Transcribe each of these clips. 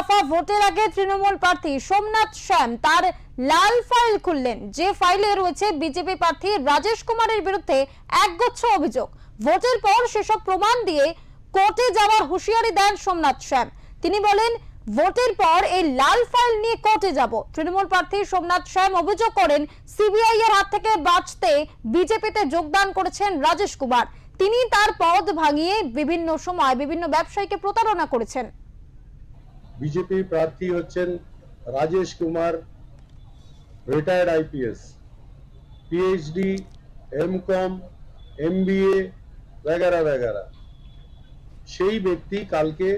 দফা ভোটের আগে তৃণমূল প্রার্থী সোমনাথ শ্যাম তার লাল ফাইল খুললেন, যে ফাইলে রয়েছে বিজেপি প্রার্থী রাজেশ কুমারের বিরুদ্ধে একগুচ্ছ অভিযোগ। ভোটের পর সেসব প্রমাণ দিয়ে কোর্টে যাওয়ার হুঁশিয়ারি দেন সোমনাথ শ্যাম। তিনি বলেন, ভোটের পর এই লাল ফাইল নিয়ে কোর্টে যাব। তৃণমূল প্রার্থী সোমনাথ শ্যাম অভিযোগ করেন, সিবিআই এর হাত থেকে বাঁচতে বিজেপিতে যোগদান করেছেন রাজেশ কুমার। তিনি তার পদ ভাঙিয়ে বিভিন্ন সময় বিভিন্ন ব্যবসায়ীকে প্রতারণা করেছেন। বিজেপি প্রার্থী হচ্ছেন Rajesh Kumar, retired IPS, PhD, MCom, MBA वगैरह वगैरह। সেই ব্যক্তি কালকে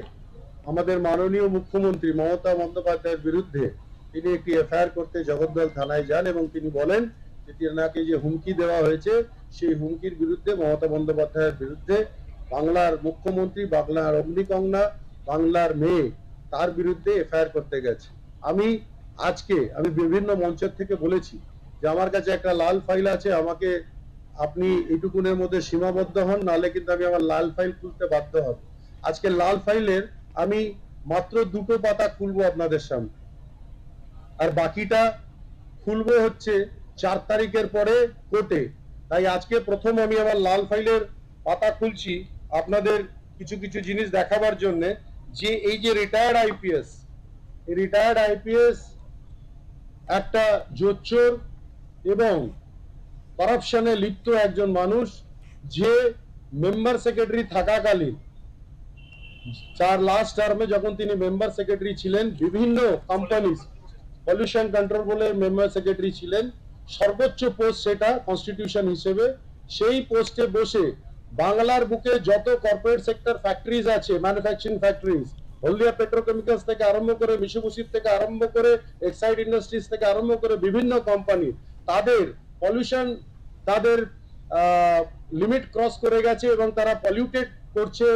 আমাদের মাননীয় মুখ্যমন্ত্রী মমতা বন্দ্যোপাধ্যায়ের বিরুদ্ধে তিনি একটি এফআইআর করতে জগদ্দল থানায় যান এবং তিনি বলেন যে তিনাকে যে হুমকি দেওয়া হয়েছে সেই হুমকির বিরুদ্ধে মমতা বন্দ্যোপাধ্যায়ের বিরুদ্ধে বাংলার মুখ্যমন্ত্রী, বাংলার অগ্নিকন্যা, বাংলার মেয়ে তার বিরুদ্ধে এফআইআর করতে গেছে। আমি বিভিন্ন মঞ্চ থেকে বলেছি যে আমার কাছে একটা লাল ফাইল আছে, আমাকে আপনি এইটুকুনের মধ্যে সীমাবদ্ধ হন, নালে কিন্তু আমি আমার লাল ফাইল খুলতে বাধ্য হব। আজকে লাল ফাইলের আমি মাত্র 2টো পাতা খুলবো আপনাদের সামনে, আর বাকিটা খুলবো হচ্ছে 4 তারিখের পরে কোর্টে। তাই আজকে প্রথম আমি আমার লাল ফাইলের পাতা খুলছি আপনাদের কিছু কিছু জিনিস দেখাবার জন্য, যে এই যে রিটায়ার্ড আইপিএস, এই রিটায়ার্ড আইপিএস একটা জোচ্চোর এবং করাপশনে লিপ্ত একজন মানুষ, যে মেম্বার সেক্রেটারি থাকাকালীন লাস্ট টার্মে যখন তিনি মেম্বার সেক্রেটারি ছিলেন, বিভিন্ন কোম্পানি পলিউশন কন্ট্রোল বলে মেম্বার সেক্রেটারি ছিলেন, সর্বোচ্চ পোস্ট সেটা কনস্টিটিউশন হিসেবে। সেই পোস্টে বসে বাংলার বুকে যত কর্পোরেট সেক্টর ফ্যাক্টরিজ আছে, ম্যানুফ্যাকচারিং ফ্যাক্টরিজ, হলদিয়া পেট্রোকেমিক্যালস থেকে আরম্ভ করে, মিশুবুশির থেকে আরম্ভ করে, এক্সাইড ইন্ডাস্ট্রিজ থেকে আরম্ভ করে বিভিন্ন কোম্পানি, তাদের পলিউশন, তাদের লিমিট ক্রস করে গেছে এবং তারা পলিউটেড করছে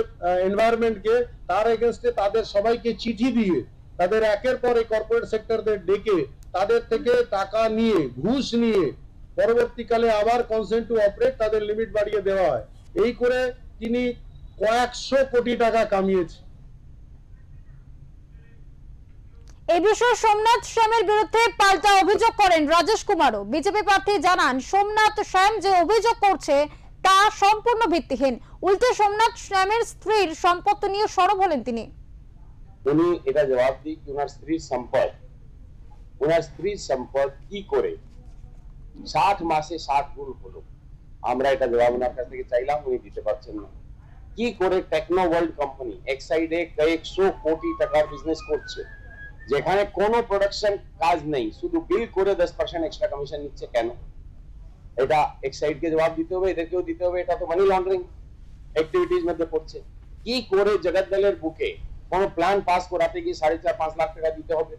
এনভায়রনমেন্টকে। তার এগেইনস্টে তাদের সবাইকে চিঠি দিয়ে, তাদের একের পর এই কর্পোরেট সেক্টরদের ডেকে তাদের থেকে টাকা নিয়ে, ঘুষ নিয়ে পরবর্তীকালে আবার কনসেন্ট টু অপারেট তাদের লিমিট বাড়িয়ে দেওয়া হয়। এই করে তিনি কয়েকশো কোটি টাকা কামিয়েছে। এই বিষয়ে সোমনাথ শ্যামের বিরুদ্ধে পাল্টা অভিযোগ করেন রাজেশ কুমারও। বিজেপি প্রার্থী জানান, সোমনাথ শ্যাম যে অভিযোগ করছে তা সম্পূর্ণ ভিত্তিহীন। উল্টে সোমনাথ শ্যামের স্ত্রীর সম্পত্তি নিয়ে সরব হলেন তিনি। উনি এটা জবাব দিই কি ওনার স্ত্রীর সম্পদ কি করে 60 মাসে 60 গুণ হলো। আমরা এটা জবাব ওনার কাছ থেকে চাইলাম, উনি দিতে পারছেন না। কি করে টেকনো ওয়ার্ল্ড কোম্পানি এক্সাইডে কয়েকশো কোটি টাকার বিজনেস করছে, যেখানে কোনো প্রোডাকশন কাজ নেই, শুধু বিল করে 10% এক্সট্রা কমিশন নিচ্ছে কেন? এটা এক্সাইডকে জবাব দিতে হবে, এদেরকেও দিতে হবে। এটা তো মানি লন্ডারিং অ্যাক্টিভিটিজ মধ্যে পড়ছে। কি করে জগদ্দলের বুকে কোনো প্ল্যান পাস করাতে গিয়ে 4.5-5 লাখ টাকা দিতে হবে?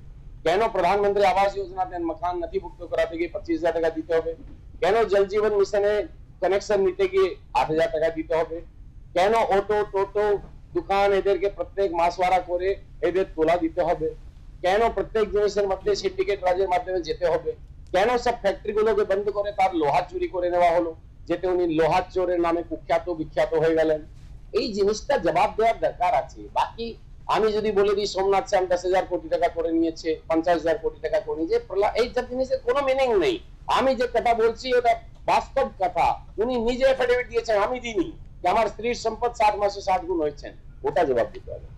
কেন প্রধানমন্ত্রী আবাস যোজনাতে মকান নথিভুক্ত করাতে গিয়ে 25,000 টাকা দিতে হবে? কেন জল জীবন মিশনে কানেকশন নিতে গিয়ে 8,000 টাকা দিতে হবে? কেন অটো, টোটো, দোকান এদেরকে প্রত্যেক মাসওয়ারা করে এদের তোলা দিতে হবে? কেন প্রত্যেক জিনিসের মধ্যে সিন্ডিকেট রাজের মাধ্যমে যেতে হবে? কেন সব ফ্যাক্টরি গুলোকে বন্ধ করে তার লোহা চুরি করে নেওয়া হলো, যেতে উনি লোহা চোরের নামে কুখ্যাত বিখ্যাত হয়ে গেলেন? এই জিনিসটা জবাব দেওয়ার দরকার আছে। বাকি আমি যদি বলে দিই সোমনাথ শ্যাম 10,000 কোটি টাকা করে নিয়েছে, 50,000 কোটি টাকা করে নিয়েছে, এই সব জিনিসের কোনো মিনিং নেই। আমি যে কথা বলছি ওটা বাস্তব কথা। উনি নিজে এফিডেভিট দিয়েছেন, আমি দিইনি, যে আমার স্ত্রীর সম্পদ 60 মাসে 60 গুণ হয়েছেন। ওটা জবাব দিতে হবে।